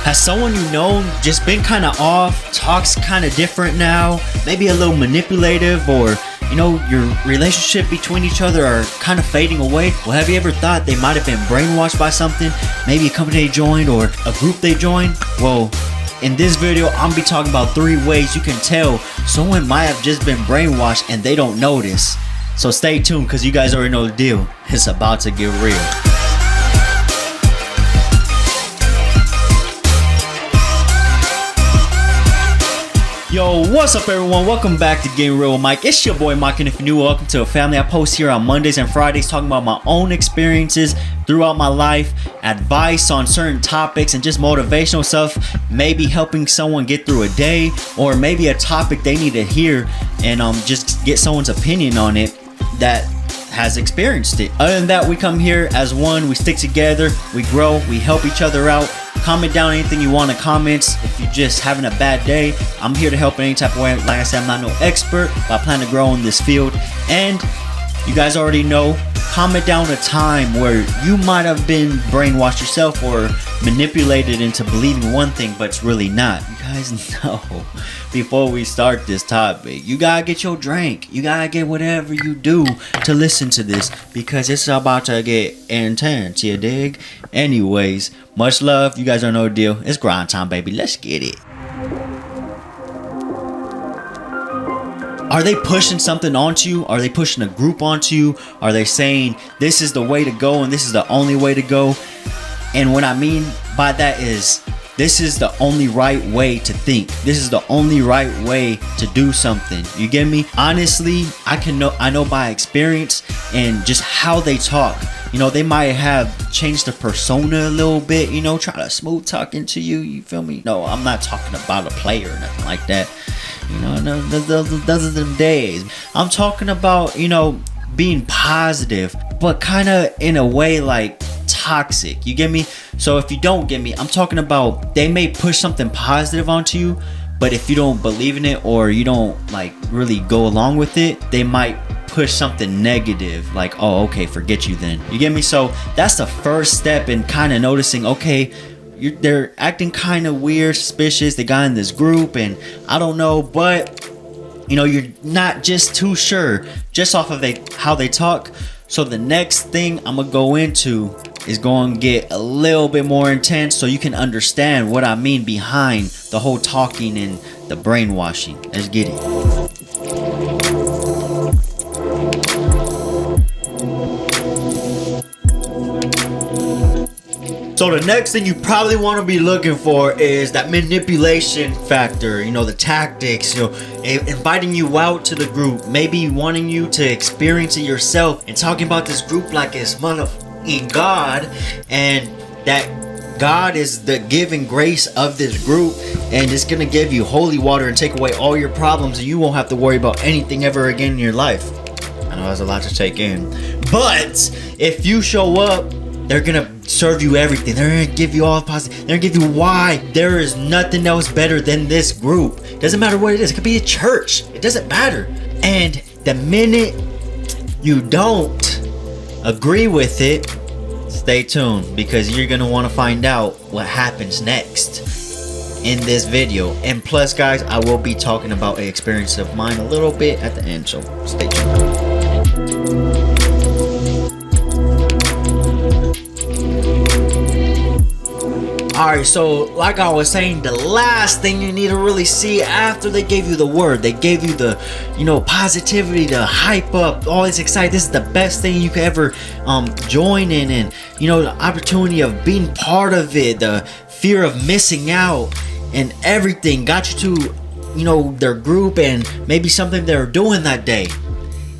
Has someone you know just been kind of off, talks kind of different now, maybe a little manipulative, or your relationship between each other are kind of fading away? Well, have you ever thought they might have been brainwashed by something? Maybe a company they joined or a group they joined? Well, in this video, I'm gonna be talking about 3 ways you can tell someone might have just been brainwashed and they don't notice. So stay tuned, because you guys already know the deal. It's about to get real. Yo, what's up everyone? Welcome back to Getting Real with Mike. It's your boy Mike, and if you're new, welcome to a family. I post here on Mondays and Fridays talking about my own experiences throughout my life, advice on certain topics, and just motivational stuff. Maybe helping someone get through a day, or maybe a topic they need to hear, and just get someone's opinion on it that has experienced it. Other than that, we come here as one, we stick together, we grow, we help each other out. Comment down anything you want in the comments. If you're just having a bad day, I'm here to help in any type of way. Like I said, I'm not no expert, but I plan to grow in this field. And you guys already know, comment down a time where you might have been brainwashed yourself or manipulated into believing one thing, but it's really not. You guys know, before we start this topic, you gotta get your drink. You gotta get whatever you do to listen to this, because it's about to get intense, you dig? Anyways, much love. You guys don't know the deal. It's grind time, baby. Let's get it. Are they pushing something onto you? Are they pushing a group onto you? Are they saying this is the way to go and this is the only way to go? And what I mean by that is, this is the only right way to think. This is the only right way to do something. You get me? Honestly, I know by experience and just how they talk. They might have changed the persona a little bit, try to smooth talk into you. You feel me? No, I'm not talking about a player or nothing like that. Those are them days. I'm talking about, being positive, but kind of in a way like toxic. You get me? So if you don't get me, I'm talking about they may push something positive onto you, but if you don't believe in it or you don't really go along with it, they might push something negative, like, oh, okay, forget you then. You get me? So that's the first step in kind of noticing, okay, they're acting kind of weird, suspicious. They got in this group and I don't know, but you're not just too sure just off of how they talk. So the next thing I'm gonna go into is going to get a little bit more intense, so you can understand what I mean behind the whole talking and the brainwashing. Let's get it. So the next thing you probably want to be looking for is that manipulation factor, the tactics, inviting you out to the group, maybe wanting you to experience it yourself and talking about this group like it's in God, and that God is the giving grace of this group, and it's gonna give you holy water and take away all your problems, and you won't have to worry about anything ever again in your life. I know that's a lot to take in, but if you show up, they're gonna serve you everything. They're gonna give you all positive. They're gonna give you why there is nothing else better than this group. Doesn't matter what it is. It could be a church. It doesn't matter. And the minute you don't agree with it, stay tuned, because you're gonna want to find out what happens next in this video. And plus, guys, I will be talking about an experience of mine a little bit at the end, so stay tuned. Alright, so like I was saying, the last thing you need to really see after they gave you the word, they gave you the, positivity, the hype up, all this excitement, this is the best thing you could ever join in, and, the opportunity of being part of it, the fear of missing out, and everything got you to, their group and maybe something they're doing that day.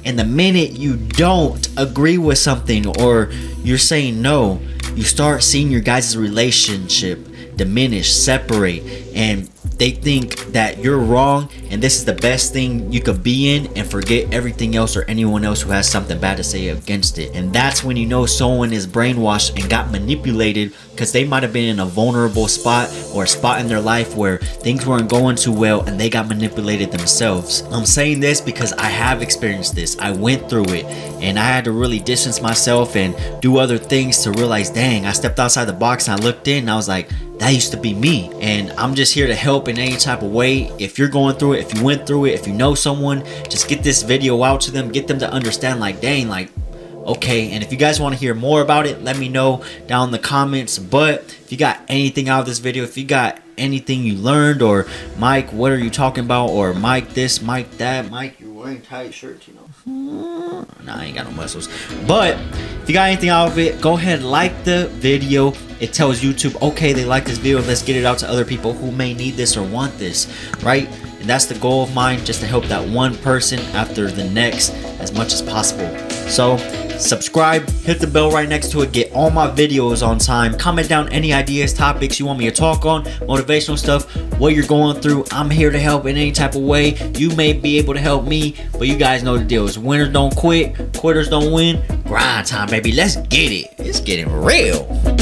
And the minute you don't agree with something or you're saying no, you start seeing your guys' relationship diminish, separate, and they think that you're wrong and this is the best thing you could be in, and forget everything else or anyone else who has something bad to say against it. And that's when you know someone is brainwashed and got manipulated, because they might have been in a vulnerable spot or a spot in their life where things weren't going too well and they got manipulated themselves. I'm saying this because I have experienced this. I went through it, and I had to really distance myself and do other things to realize, dang, I stepped outside the box and I looked in and I was like, that used to be me. And I'm just here to help in any type of way. If you're going through it, if you went through it, if you know someone, just get this video out to them, get them to understand, like, dang, like, okay. And if you guys want to hear more about it, let me know down in the comments. But if you got anything out of this video, if you got anything you learned, or Mike, what are you talking about, or Mike this, Mike that, Mike, you're wearing tight shirts, you know. Nah, I ain't got no muscles. But if you got anything out of it, go ahead, like the video. It tells YouTube, okay, they like this video, let's get it out to other people who may need this or want this, right? And that's the goal of mine, just to help that one person after the next as much as possible. So subscribe, hit the bell right next to it, get all my videos on time. Comment down any ideas, topics you want me to talk on, motivational stuff, what you're going through. I'm here to help in any type of way. You may be able to help me, but you guys know the deal. Is winners don't quit, quitters don't win. Grind time, baby. Let's get it. It's getting real.